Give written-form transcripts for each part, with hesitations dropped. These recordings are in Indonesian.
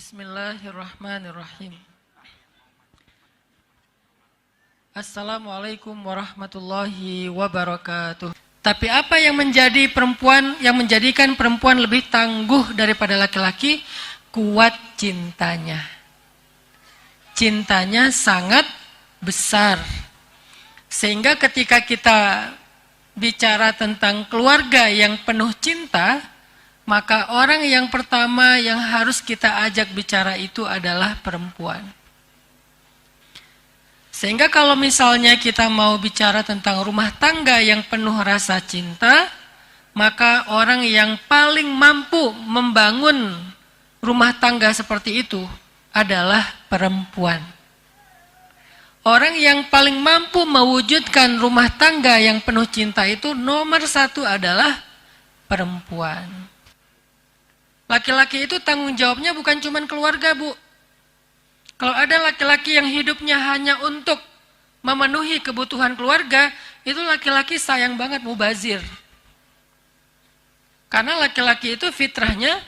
Bismillahirrahmanirrahim. Assalamualaikum warahmatullahi wabarakatuh. Tapi apa yang menjadikan perempuan lebih tangguh daripada laki-laki? Kuat cintanya. Cintanya sangat besar. Sehingga ketika kita bicara tentang keluarga yang penuh cinta, maka orang yang pertama yang harus kita ajak bicara itu adalah perempuan. Sehingga kalau misalnya kita mau bicara tentang rumah tangga yang penuh rasa cinta, maka orang yang paling mampu membangun rumah tangga seperti itu adalah perempuan. Orang yang paling mampu mewujudkan rumah tangga yang penuh cinta itu nomor satu adalah perempuan. Laki-laki itu tanggung jawabnya bukan cuma keluarga, Bu. Kalau ada laki-laki yang hidupnya hanya untuk memenuhi kebutuhan keluarga, itu laki-laki sayang banget mubazir. Karena laki-laki itu fitrahnya,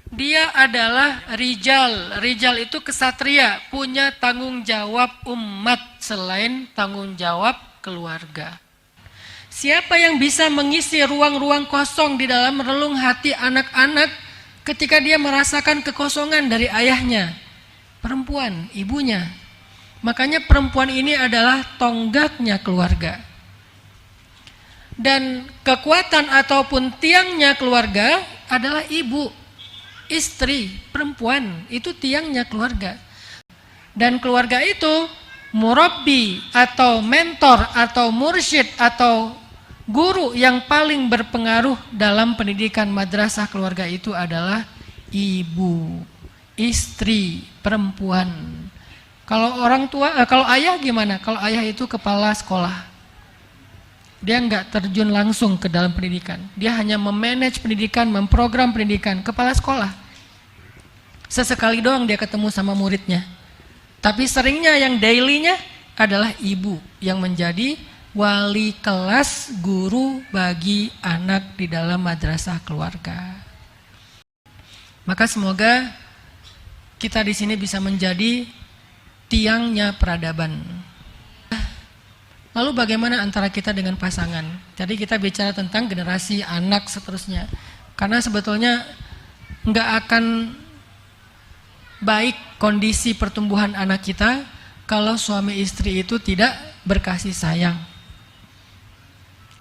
dia adalah rijal. Rijal itu kesatria, punya tanggung jawab umat selain tanggung jawab keluarga. Siapa yang bisa mengisi ruang-ruang kosong di dalam relung hati anak-anak ketika dia merasakan kekosongan dari ayahnya? Perempuan, ibunya. Makanya perempuan ini adalah tonggaknya keluarga. Dan kekuatan ataupun tiangnya keluarga adalah ibu, istri, perempuan. Itu tiangnya keluarga. Dan keluarga itu murabbi atau mentor atau mursyid atau guru yang paling berpengaruh dalam pendidikan madrasah keluarga itu adalah ibu, istri, perempuan. Kalau orang tua, kalau ayah gimana? Kalau ayah itu kepala sekolah. Dia nggak terjun langsung ke dalam pendidikan. Dia hanya memanage pendidikan, memprogram pendidikan, kepala sekolah. Sesekali doang dia ketemu sama muridnya. Tapi seringnya yang dailynya adalah ibu yang menjadi wali kelas, guru bagi anak di dalam madrasah keluarga. Maka semoga kita di sini bisa menjadi tiangnya peradaban. Lalu bagaimana antara kita dengan pasangan? Jadi kita bicara tentang generasi anak seterusnya. Karena sebetulnya nggak akan baik kondisi pertumbuhan anak kita kalau suami istri itu tidak berkasih sayang.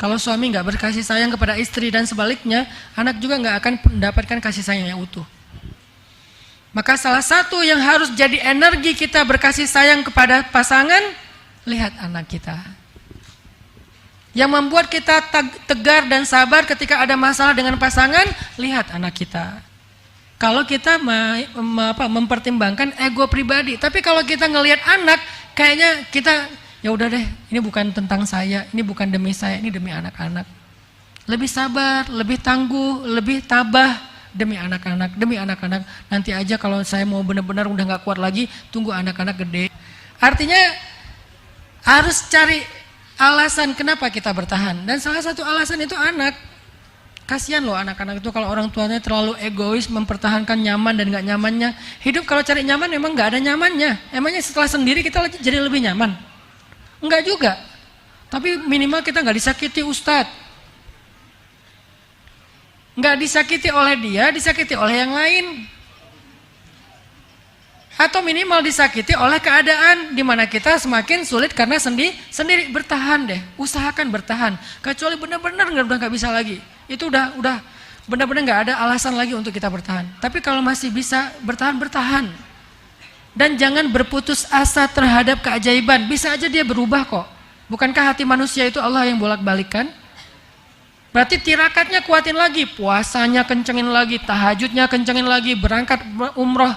Kalau suami nggak berkasih sayang kepada istri dan sebaliknya, anak juga nggak akan mendapatkan kasih sayang yang utuh. Maka salah satu yang harus jadi energi kita berkasih sayang kepada pasangan, lihat anak kita. Yang membuat kita tegar dan sabar ketika ada masalah dengan pasangan, lihat anak kita. Kalau kita mempertimbangkan ego pribadi, tapi kalau kita ngelihat anak, kayaknya kita ya udah deh, ini bukan tentang saya, ini bukan demi saya, ini demi anak-anak. Lebih sabar, lebih tangguh, lebih tabah demi anak-anak, demi anak-anak. Nanti aja kalau saya mau benar-benar udah nggak kuat lagi, tunggu anak-anak gede. Artinya harus cari alasan kenapa kita bertahan. Dan salah satu alasan itu anak. Kasihan loh anak-anak itu kalau orang tuanya terlalu egois mempertahankan nyaman dan nggak nyamannya. Hidup kalau cari nyaman emang nggak ada nyamannya. Emangnya setelah sendiri kita jadi lebih nyaman? Enggak juga. Tapi minimal kita nggak disakiti ustadz. Nggak disakiti oleh dia, disakiti oleh yang lain. Atau minimal disakiti oleh keadaan di mana kita semakin sulit karena sendiri. Bertahan deh, usahakan bertahan. Kecuali benar-benar udah nggak bisa lagi. Itu udah benar-benar nggak ada alasan lagi untuk kita bertahan. Tapi kalau masih bisa bertahan. Dan jangan berputus asa terhadap keajaiban. Bisa aja dia berubah kok. Bukankah hati manusia itu Allah yang bolak-balikan? Berarti tirakatnya kuatin lagi, puasanya kencengin lagi, tahajudnya kencengin lagi, berangkat umroh.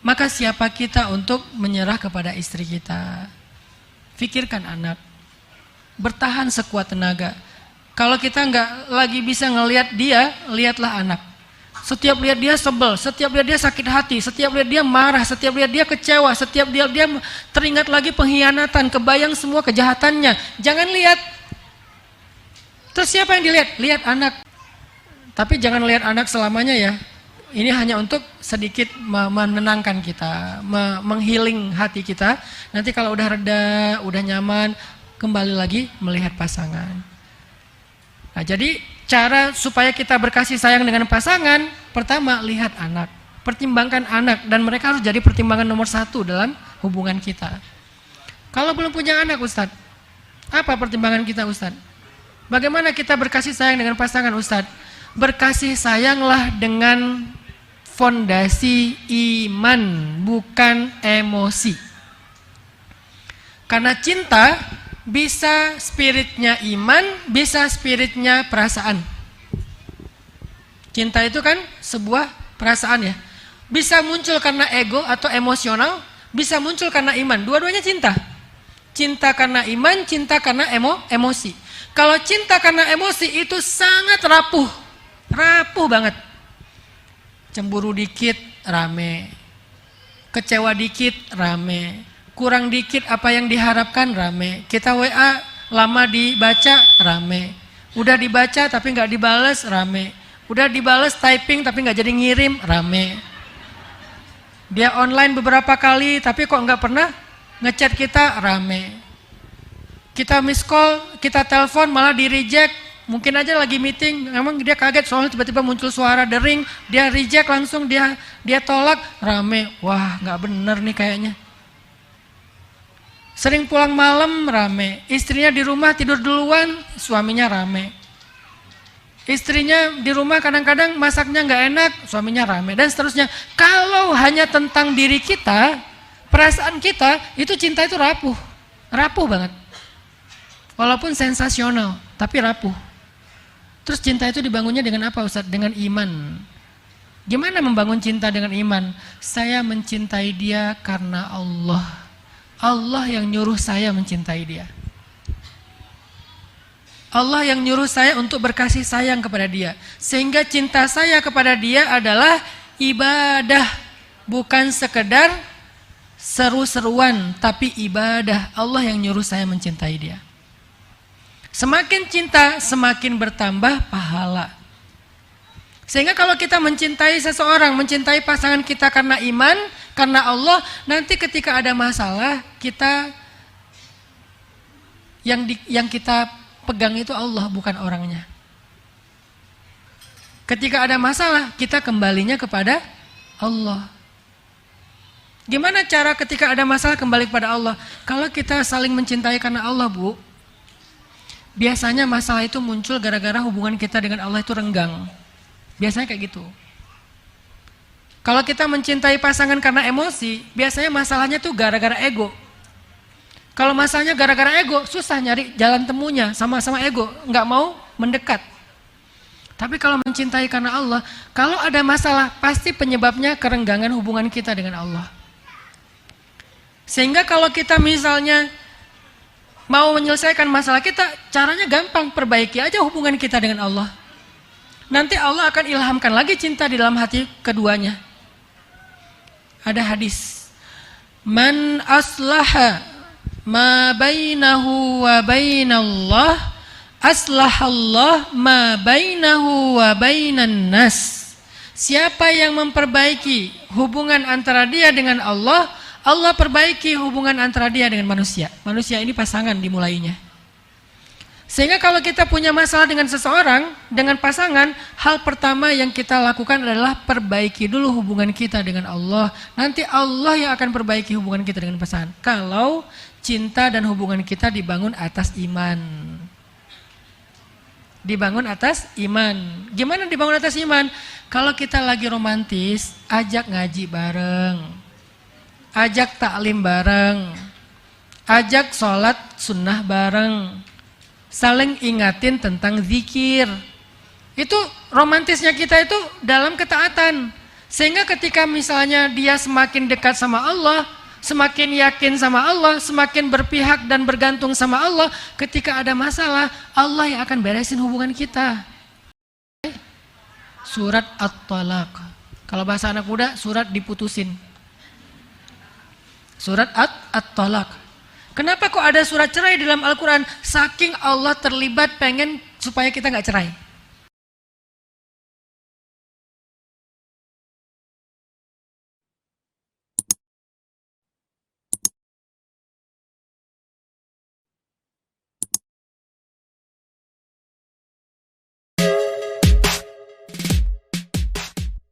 Maka siapa kita untuk menyerah kepada istri kita? Fikirkan anak. Bertahan sekuat tenaga. Kalau kita nggak lagi bisa ngelihat dia, lihatlah anak. Setiap lihat dia sebel, setiap lihat dia sakit hati, setiap lihat dia marah, setiap lihat dia kecewa, setiap dia teringat lagi pengkhianatan, kebayang semua kejahatannya. Jangan lihat. Terus siapa yang dilihat? Lihat anak. Tapi jangan lihat anak selamanya ya. ini hanya untuk sedikit menenangkan kita, menghealing hati kita. Nanti kalau udah reda, udah nyaman, kembali lagi melihat pasangan. Nah, jadi cara supaya kita berkasih sayang dengan pasangan, pertama lihat anak, pertimbangkan anak, dan mereka harus jadi pertimbangan nomor 1 dalam hubungan kita. Kalau belum punya anak, Ustadz, apa pertimbangan kita, Ustadz? Bagaimana kita berkasih sayang dengan pasangan, Ustadz? Berkasih sayanglah dengan fondasi iman, bukan emosi. Karena cinta bisa spiritnya iman, bisa spiritnya perasaan. Cinta itu kan sebuah perasaan ya. Bisa muncul karena ego atau emosional, bisa muncul karena iman. Dua-duanya cinta. Cinta karena iman, cinta karena emosi. Kalau cinta karena emosi itu sangat rapuh. Rapuh banget. Cemburu dikit, rame. Kecewa dikit, rame. Kurang dikit apa yang diharapkan, rame. Kita WA, lama dibaca, rame. Udah dibaca tapi nggak dibales, rame. Udah dibales typing tapi nggak jadi ngirim, rame. Dia online beberapa kali tapi kok nggak pernah ngechat kita, rame. Kita miss call, kita telepon malah di reject. Mungkin aja lagi meeting, emang dia kaget soalnya tiba-tiba muncul suara dering, dia reject langsung, dia tolak, rame. Wah, nggak bener nih kayaknya. Sering pulang malam, rame. Istrinya di rumah tidur duluan, suaminya rame. Istrinya di rumah kadang-kadang masaknya nggak enak, suaminya rame, dan seterusnya. Kalau hanya tentang diri kita, perasaan kita, itu cinta itu rapuh. Rapuh banget. Walaupun sensasional, tapi rapuh. Terus cinta itu dibangunnya dengan apa, Ustaz? Dengan iman. Gimana membangun cinta dengan iman? Saya mencintai dia karena Allah. Allah yang nyuruh saya mencintai dia. Allah yang nyuruh saya untuk berkasih sayang kepada dia. Sehingga cinta saya kepada dia adalah ibadah. Bukan sekedar seru-seruan, tapi ibadah. Allah yang nyuruh saya mencintai dia. Semakin cinta, semakin bertambah pahala. Sehingga kalau kita mencintai seseorang, mencintai pasangan kita karena iman, karena Allah, nanti ketika ada masalah, kita yang kita pegang itu Allah, bukan orangnya. Ketika ada masalah, kita kembalinya kepada Allah. Gimana cara ketika ada masalah kembali kepada Allah? Kalau kita saling mencintai karena Allah, Bu, biasanya masalah itu muncul gara-gara hubungan kita dengan Allah itu renggang. Biasanya kayak gitu. Kalau kita mencintai pasangan karena emosi, biasanya masalahnya tuh gara-gara ego. Kalau masalahnya gara-gara ego, susah nyari jalan temunya, sama-sama ego, nggak mau mendekat. Tapi kalau mencintai karena Allah, kalau ada masalah, pasti penyebabnya kerenggangan hubungan kita dengan Allah. Sehingga kalau kita misalnya mau menyelesaikan masalah kita, caranya gampang, perbaiki aja hubungan kita dengan Allah. Nanti Allah akan ilhamkan lagi cinta di dalam hati keduanya. Ada hadis, man aslaha ma bainahu wa bainallah aslahallah ma bainahu wa bainan nas. Siapa yang memperbaiki hubungan antara dia dengan Allah, Allah perbaiki hubungan antara dia dengan manusia. Manusia ini pasangan dimulainya. Sehingga kalau kita punya masalah dengan seseorang, dengan pasangan, hal pertama yang kita lakukan adalah perbaiki dulu hubungan kita dengan Allah. Nanti Allah yang akan perbaiki hubungan kita dengan pasangan. Kalau cinta dan hubungan kita dibangun atas iman. Dibangun atas iman. Gimana dibangun atas iman? Kalau kita lagi romantis, ajak ngaji bareng. Ajak taklim bareng. Ajak sholat sunnah bareng. Saling ingatin tentang zikir. Itu romantisnya kita itu dalam ketaatan. Sehingga ketika misalnya dia semakin dekat sama Allah, semakin yakin sama Allah, semakin berpihak dan bergantung sama Allah, ketika ada masalah, Allah yang akan beresin hubungan kita. Surat At-Talaq. Kalau bahasa anak muda, surat diputusin. Surat At-Talaq. Kenapa kok ada surat cerai dalam Al-Quran? Saking Allah terlibat pengen supaya kita nggak cerai.